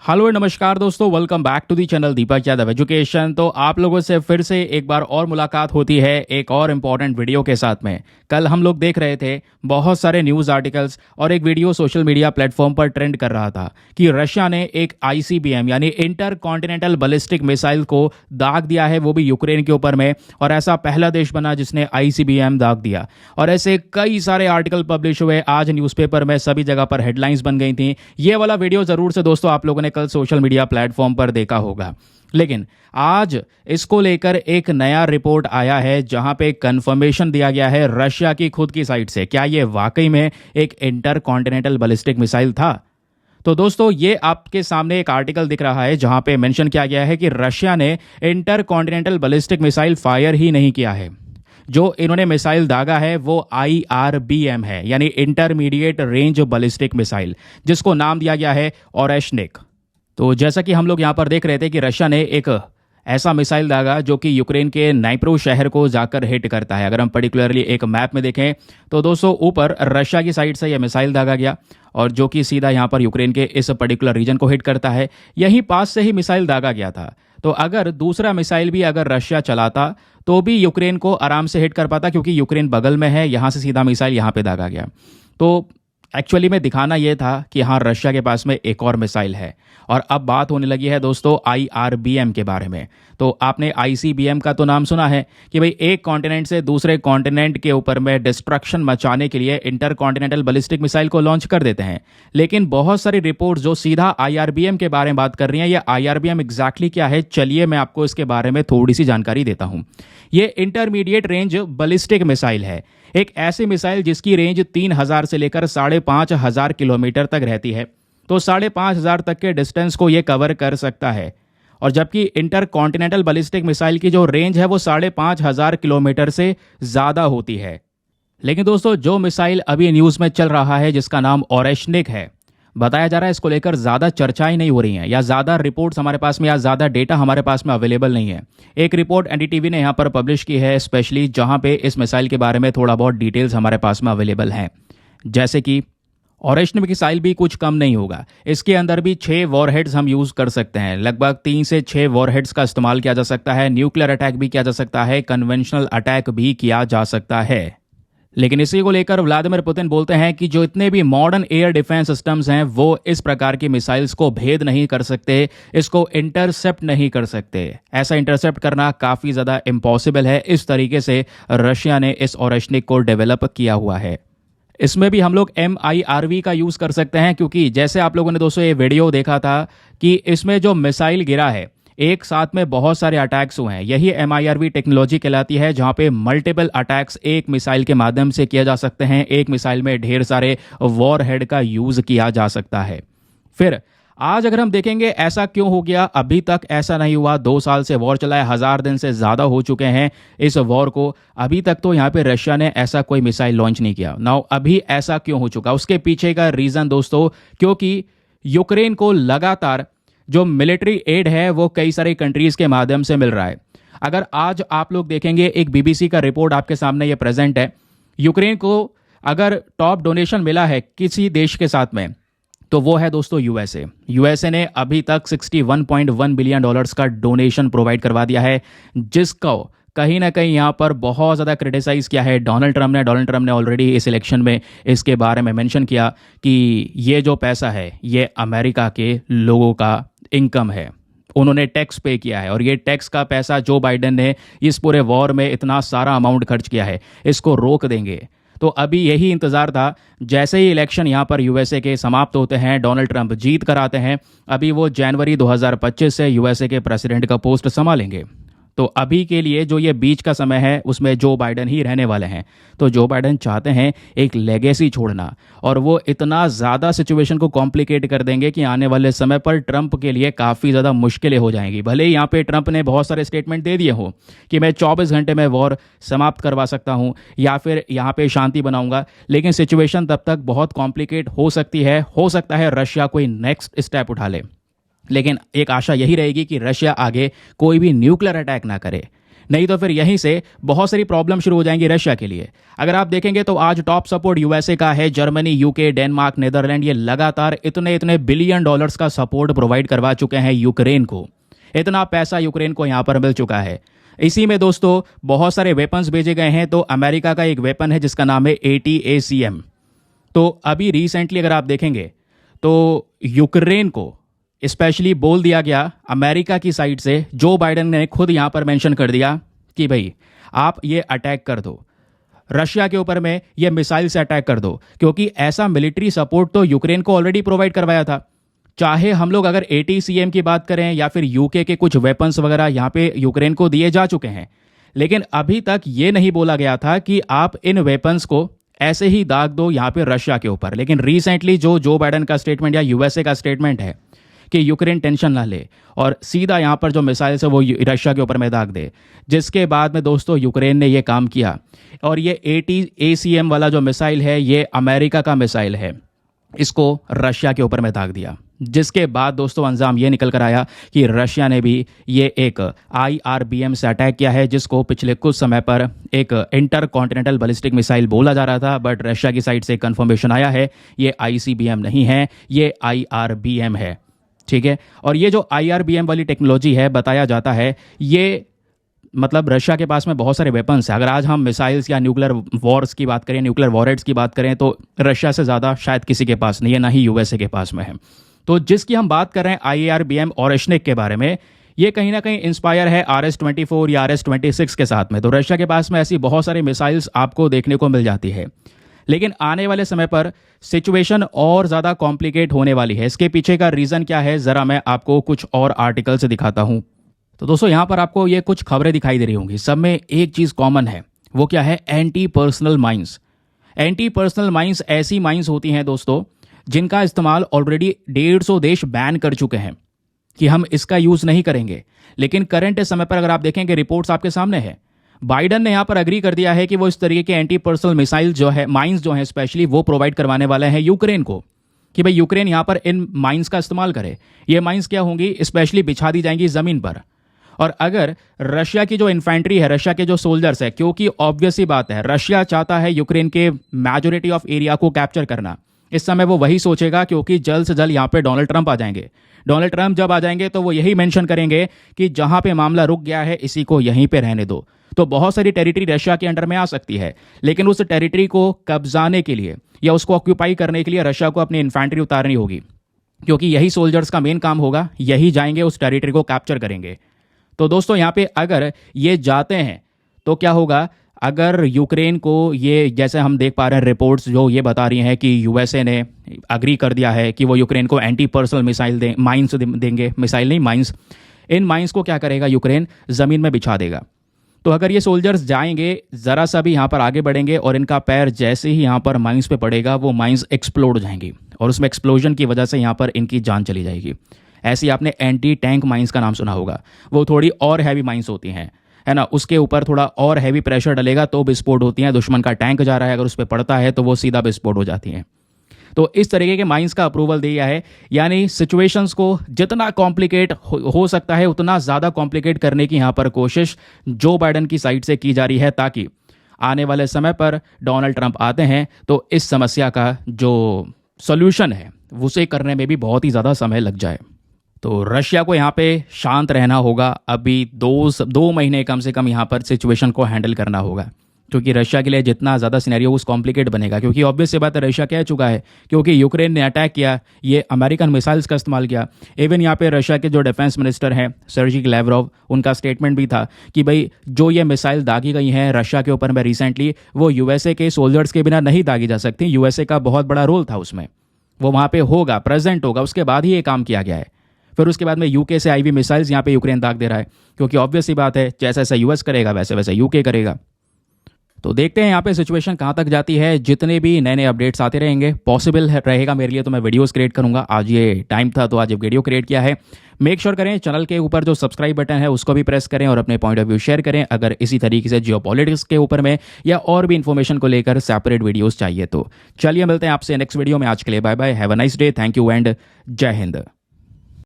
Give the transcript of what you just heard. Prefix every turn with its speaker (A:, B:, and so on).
A: Hello नमस्कार दोस्तों, welcome back to the channel Deepak Yadav education. तो आप लोगों से फिर से एक बार और मुलाकात होती है एक और इम्पॉर्टेंट वीडियो के साथ में। कल हम लोग देख रहे थे बहुत सारे न्यूज़ आर्टिकल्स और एक वीडियो सोशल मीडिया प्लेटफॉर्म पर ट्रेंड कर रहा था कि रशिया ने एक आईसीबीएम यानी इंटर कॉन्टिनेंटल बैलिस्टिक मिसाइल को दाग दिया है, वो भी यूक्रेन के ऊपर में, और ऐसा पहला देश बना जिसने आईसीबीएम दाग दिया। और ऐसे कई सारे आर्टिकल पब्लिश हुए, आज न्यूज़पेपर में सभी जगह पर हेडलाइंस बन गई थी। ये वाला वीडियो ज़रूर से दोस्तों आप लोगों ने कल सोशल मीडिया प्लेटफॉर्म पर देखा होगा, लेकिन आज इसको लेकर एक नया रिपोर्ट आया है जहां पे कंफर्मेशन दिया गया है रशिया की खुद की साइड से। क्या ये वाकई में एक इंटर कॉन्टिनेंटल बैलिस्टिक मिसाइल था? तो दोस्तों ये आपके सामने एक आर्टिकल दिख रहा है जहां पे मेंशन किया गया है कि रशिया ने intercontinental ballistic missile fire ही नहीं किया है। जो इन्होंने मिसाइल दागा है वो IRBM है, यानी इंटरमीडिएट रेंज बैलिस्टिक मिसाइल, जिसको नाम दिया गया है ओरेशनिक। तो जैसा कि हम लोग यहाँ पर देख रहे थे कि रशिया ने एक ऐसा मिसाइल दागा जो कि यूक्रेन के नाइप्रो शहर को जाकर हिट करता है। अगर हम पर्टिकुलरली एक मैप में देखें तो दोस्तों ऊपर रशिया की साइड से यह मिसाइल दागा गया और जो कि सीधा यहाँ पर यूक्रेन के इस पर्टिकुलर रीजन को हिट करता है। यहीं पास से ही मिसाइल दागा गया था। तो अगर दूसरा मिसाइल भी अगर रशिया चलाता तो भी यूक्रेन को आराम से हिट कर पाता, क्योंकि यूक्रेन बगल में है, यहाँ से सीधा मिसाइल यहाँ पे दागा गया। तो एक्चुअली में दिखाना यह था कि हाँ, रशिया के पास में एक और मिसाइल है। और अब बात होने लगी है दोस्तों IRBM के बारे में। तो आपने ICBM का तो नाम सुना है कि भाई एक कॉन्टिनेंट से दूसरे कॉन्टिनेंट के ऊपर में डिस्ट्रक्शन मचाने के लिए इंटर कॉन्टिनेंटल बैलिस्टिक मिसाइल को लॉन्च कर देते हैं। लेकिन बहुत सारी रिपोर्ट जो सीधा IRBM के बारे में बात कर रही हैं, ये IRBM एग्जैक्टली क्या है, चलिए मैं आपको इसके बारे में थोड़ी सी जानकारी देता हूँ। ये इंटरमीडिएट रेंज बैलिस्टिक मिसाइल है, एक ऐसी मिसाइल जिसकी रेंज 3000 से लेकर 5500 किलोमीटर तक रहती है। तो 5500 तक के डिस्टेंस को ये कवर कर सकता है। और जबकि इंटर कॉन्टिनेंटल बैलिस्टिक मिसाइल की जो रेंज है वो 5500 किलोमीटर से ज़्यादा होती है। लेकिन दोस्तों जो मिसाइल अभी न्यूज़ में चल रहा है जिसका नाम ओरेशनिक है, बताया जा रहा है इसको लेकर ज़्यादा चर्चाएं नहीं हो रही हैं, या ज़्यादा रिपोर्ट्स हमारे पास में या ज़्यादा डेटा हमारे पास में अवेलेबल नहीं है। एक रिपोर्ट NDTV ने यहाँ पर पब्लिश की है स्पेशली, जहाँ पे इस मिसाइल के बारे में थोड़ा बहुत डिटेल्स हमारे पास में अवेलेबल हैं। जैसे कि ओरेशनिक मिसाइल भी कुछ कम नहीं होगा, इसके अंदर भी 6 वॉरहेड्स हम यूज़ कर सकते हैं। लगभग 3 से 6 वॉरहेड्स का इस्तेमाल किया जा सकता है। न्यूक्लियर अटैक भी किया जा सकता है, कन्वेंशनल अटैक भी किया जा सकता है। लेकिन इसी को लेकर व्लादिमीर पुतिन बोलते हैं कि जो इतने भी मॉडर्न एयर डिफेंस सिस्टम्स हैं वो इस प्रकार की मिसाइल्स को भेद नहीं कर सकते, इसको इंटरसेप्ट नहीं कर सकते। ऐसा इंटरसेप्ट करना काफ़ी ज़्यादा इम्पॉसिबल है। इस तरीके से रशिया ने इस ओरेशनिक को डेवलप किया हुआ है। इसमें भी हम लोग MIRV का यूज़ कर सकते हैं, क्योंकि जैसे आप लोगों ने दोस्तों ये वीडियो देखा था कि इसमें जो मिसाइल गिरा है एक साथ में बहुत सारे अटैक्स हुए हैं। यही MIRV टेक्नोलॉजी कहलाती है, जहां पे मल्टीपल अटैक्स एक मिसाइल के माध्यम से किए जा सकते हैं। एक मिसाइल में ढेर सारे वॉरहेड का यूज़ किया जा सकता है। फिर आज अगर हम देखेंगे ऐसा क्यों हो गया, अभी तक ऐसा नहीं हुआ। 2 साल से वॉर चला है, 1000 दिन से ज़्यादा हो चुके हैं इस वॉर को, अभी तक तो यहाँ पे रशिया ने ऐसा कोई मिसाइल लॉन्च नहीं किया। नाउ अभी ऐसा क्यों हो चुका, उसके पीछे का रीज़न दोस्तों, क्योंकि यूक्रेन को लगातार जो मिलिट्री एड है वो कई सारी कंट्रीज़ के माध्यम से मिल रहा है। अगर आज आप लोग देखेंगे, एक BBC का रिपोर्ट आपके सामने ये प्रेजेंट है, यूक्रेन को अगर टॉप डोनेशन मिला है किसी देश के साथ में तो वो है दोस्तों USA ने अभी तक $61.1 बिलियन का डोनेशन प्रोवाइड करवा दिया है, जिसको कहीं ना कहीं यहाँ पर बहुत ज़्यादा क्रिटिसाइज़ किया है डोनाल्ड ट्रम्प ने ऑलरेडी इस इलेक्शन में इसके बारे में मेंशन किया कि ये जो पैसा है ये अमेरिका के लोगों का इनकम है, उन्होंने टैक्स पे किया है, और ये टैक्स का पैसा जो बाइडेन ने इस पूरे वॉर में इतना सारा अमाउंट खर्च किया है इसको रोक देंगे। तो अभी यही इंतज़ार था, जैसे ही इलेक्शन यहाँ पर USA के समाप्त होते हैं, डोनाल्ड ट्रंप जीत कर आते हैं, अभी वो जनवरी 2025 से USA के प्रेसिडेंट का पोस्ट संभालेंगे। तो अभी के लिए जो ये बीच का समय है उसमें जो बाइडन ही रहने वाले हैं। तो जो बाइडन चाहते हैं एक लेगेसी छोड़ना, और वो इतना ज़्यादा सिचुएशन को कॉम्प्लिकेट कर देंगे कि आने वाले समय पर ट्रंप के लिए काफ़ी ज़्यादा मुश्किलें हो जाएंगी। भले ही यहाँ पे ट्रंप ने बहुत सारे स्टेटमेंट दे दिए हो कि मैं 24 घंटे में वॉर समाप्त करवा सकता हूँ या फिर यहाँ पे शांति बनाऊंगा, लेकिन सिचुएशन तब तक बहुत कॉम्प्लिकेट हो सकती है। हो सकता है रशिया कोई नेक्स्ट स्टेप उठा ले, लेकिन एक आशा यही रहेगी कि रशिया आगे कोई भी न्यूक्लियर अटैक ना करे। नहीं तो फिर यहीं से बहुत सारी प्रॉब्लम शुरू हो जाएंगी रशिया के लिए। अगर आप देखेंगे तो आज टॉप सपोर्ट यूएसए का है, जर्मनी, यूके, डेनमार्क, नीदरलैंड, ये लगातार इतने इतने बिलियन डॉलर्स का सपोर्ट प्रोवाइड करवा चुके हैं यूक्रेन को। इतना पैसा यूक्रेन को यहाँ पर मिल चुका है। इसी में दोस्तों बहुत सारे वेपन्स भेजे गए हैं। तो अमेरिका का एक वेपन है जिसका नाम है ATACM। तो अभी रिसेंटली अगर आप देखेंगे तो यूक्रेन को स्पेशली बोल दिया गया अमेरिका की साइड से, जो बाइडेन ने खुद यहां पर मेंशन कर दिया कि भाई आप ये अटैक कर दो, रशिया के ऊपर में ये मिसाइल से अटैक कर दो, क्योंकि ऐसा मिलिट्री सपोर्ट तो यूक्रेन को ऑलरेडी प्रोवाइड करवाया था। चाहे हम लोग अगर ATCM की बात करें या फिर यूके के कुछ वेपन्स वगैरह यहाँ पे यूक्रेन को दिए जा चुके हैं, लेकिन अभी तक ये नहीं बोला गया था कि आप इन वेपन्स को ऐसे ही दाग दो यहाँ पे रशिया के ऊपर। लेकिन रिसेंटली जो बाइडेन का स्टेटमेंट या यूएसए का स्टेटमेंट है कि यूक्रेन टेंशन ना ले और सीधा यहाँ पर जो मिसाइल्स है वो रशिया के ऊपर में दाग दे, जिसके बाद में दोस्तों यूक्रेन ने ये काम किया। और ये ATACM वाला जो मिसाइल है ये अमेरिका का मिसाइल है, इसको रशिया के ऊपर में दाग दिया। जिसके बाद दोस्तों अंजाम ये निकल कर आया कि रशिया ने भी ये एक IRBM से अटैक किया है, जिसको पिछले कुछ समय पर एक इंटर कॉन्टिनेंटल बैलिस्टिक मिसाइल बोला जा रहा था, बट रशिया की साइड से कंफर्मेशन आया है ये ICBM नहीं है, ये IRBM है। ठीक है, और ये जो IRBM वाली टेक्नोलॉजी है बताया जाता है ये मतलब रशिया के पास में बहुत सारे वेपन्स हैं। अगर आज हम मिसाइल्स या न्यूक्लियर वॉर्स की बात करें, न्यूक्लियर वॉरहेड्स की बात करें, तो रशिया से ज़्यादा शायद किसी के पास नहीं है, ना ही यूएसए के पास में है। तो जिसकी हम बात कर रहे हैं IRBM ओरेशनिक के बारे में, ये कहीं ना कहीं इंस्पायर है RS-24 या RS-26 के साथ में। तो रशिया के पास में ऐसी बहुत सारी मिसाइल्स आपको देखने को मिल जाती है, लेकिन आने वाले समय पर सिचुएशन और ज़्यादा कॉम्प्लिकेट होने वाली है। इसके पीछे का रीज़न क्या है, ज़रा मैं आपको कुछ और आर्टिकल से दिखाता हूँ। तो दोस्तों यहाँ पर आपको ये कुछ खबरें दिखाई दे रही होंगी, सब में एक चीज़ कॉमन है, वो क्या है, anti personal mines. Anti personal mines ऐसी माइंस होती हैं दोस्तों जिनका इस्तेमाल ऑलरेडी 150 देश बैन कर चुके हैं कि हम इसका यूज़ नहीं करेंगे। लेकिन करंट समय पर अगर आप देखेंगे, रिपोर्ट्स आपके सामने है, बाइडन ने यहाँ पर अग्री कर दिया है कि वो इस तरीके के एंटी पर्सनल मिसाइल जो है, माइंस जो है स्पेशली, वो प्रोवाइड करवाने वाले हैं यूक्रेन को, कि भाई यूक्रेन यहाँ पर इन माइंस का इस्तेमाल करे। ये माइंस क्या होंगी, स्पेशली बिछा दी जाएंगी ज़मीन पर। और अगर रशिया की जो इन्फेंट्री है, रशिया के जो सोल्जर्स है, क्योंकि ऑब्वियस ही बात है रशिया चाहता है यूक्रेन के मेजोरिटी ऑफ एरिया को कैप्चर करना, इस समय वो वही सोचेगा, क्योंकि जल्द से जल्द यहाँ पे डोनाल्ड ट्रंप आ जाएंगे। डोनाल्ड ट्रंप जब आ जाएंगे तो वो यही मेंशन करेंगे कि जहाँ पे मामला रुक गया है इसी को यहीं पे रहने दो। तो बहुत सारी टेरिटरी रशिया के अंडर में आ सकती है, लेकिन उस टेरिटरी को कब्जाने के लिए या उसको ऑक्यूपाई करने के लिए रशिया को अपनी इन्फेंट्री उतारनी होगी, क्योंकि यही सोल्जर्स का मेन काम होगा, यही जाएंगे उस टेरिटरी को कैप्चर करेंगे। तो दोस्तों यहाँ पे अगर ये जाते हैं तो क्या होगा, अगर यूक्रेन को ये, जैसे हम देख पा रहे हैं रिपोर्ट्स जो ये बता रही हैं कि यूएसए ने अग्री कर दिया है कि वो यूक्रेन को एंटी पर्सनल मिसाइल माइंस देंगे, मिसाइल नहीं माइंस। इन माइंस को क्या करेगा, यूक्रेन ज़मीन में बिछा देगा। तो अगर ये सोल्जर्स जाएंगे, ज़रा सा भी यहाँ पर आगे बढ़ेंगे और इनका पैर जैसे ही यहाँ पर माइंस पे पड़ेगा, वो माइंस एक्सप्लोड हो जाएंगी और उसमें एक्सप्लोजन की वजह से यहाँ पर इनकी जान चली जाएगी। ऐसी आपने एंटी टैंक माइंस का नाम सुना होगा, वो थोड़ी और हैवी माइंस होती हैं, है ना, उसके ऊपर थोड़ा और हैवी प्रेशर डलेगा तो विस्फोट होती हैं। दुश्मन का टैंक जा रहा है, अगर उस पर पड़ता है तो वो सीधा विस्फोट हो जाती हैं। तो इस तरीके के माइंस का अप्रूवल दिया है, यानी सिचुएशंस को जितना कॉम्प्लिकेट हो सकता है उतना ज़्यादा कॉम्प्लिकेट करने की यहाँ पर कोशिश जो बाइडन की साइड से की जा रही है, ताकि आने वाले समय पर डोनाल्ड ट्रंप आते हैं तो इस समस्या का जो सोल्यूशन है उसे करने में भी बहुत ही ज़्यादा समय लग जाए। तो रशिया को यहाँ पे शांत रहना होगा, अभी दो महीने कम से कम यहाँ पर सिचुएशन को हैंडल करना होगा, क्योंकि रशिया के लिए जितना ज़्यादा सिनेरियो उस कॉम्प्लिकेट बनेगा, क्योंकि ऑब्वियस सी बात है रशिया कह चुका है, क्योंकि यूक्रेन ने अटैक किया, ये अमेरिकन मिसाइल्स का इस्तेमाल किया। इवन यहाँ पे रशिया के जो डिफेंस मिनिस्टर हैं सर्जी लैवरोव, उनका स्टेटमेंट भी था कि भाई जो ये मिसाइल दागी गई हैं रशिया के ऊपर में रिसेंटली, वो यूएसए के सोल्जर्स के बिना नहीं दागी जा सकती। यूएसए का बहुत बड़ा रोल था उसमें, वो वहाँ पे होगा, प्रेजेंट होगा, उसके बाद ही ये काम किया गया है। फिर उसके बाद में यूके से आई हुई मिसाइल्स यहाँ पे यूक्रेन दाग दे रहा है, क्योंकि ऑब्वियस सी बात है जैसा जैसा यूएस करेगा वैसे वैसे यूके करेगा। तो देखते हैं यहाँ पे सिचुएशन कहाँ तक जाती है। जितने भी नए नए अपडेट्स आते रहेंगे, पॉसिबल रहेगा मेरे लिए तो मैं वीडियोस क्रिएट करूँगा। आज ये टाइम था तो आज एक वीडियो क्रिएट किया है। मेक श्योर करें चैनल के ऊपर जो सब्सक्राइब बटन है उसको भी प्रेस करें और अपने पॉइंट ऑफ व्यू शेयर करें। अगर इसी तरीके से जियोपॉलिटिक्स के ऊपर में या और भी इन्फॉर्मेशन को लेकर सेपरेट वीडियोज़ चाहिए तो चलिए मिलते हैं आपसे नेक्स्ट वीडियो में। आज के लिए bye bye, have a nice day, thank you and जय हिंद।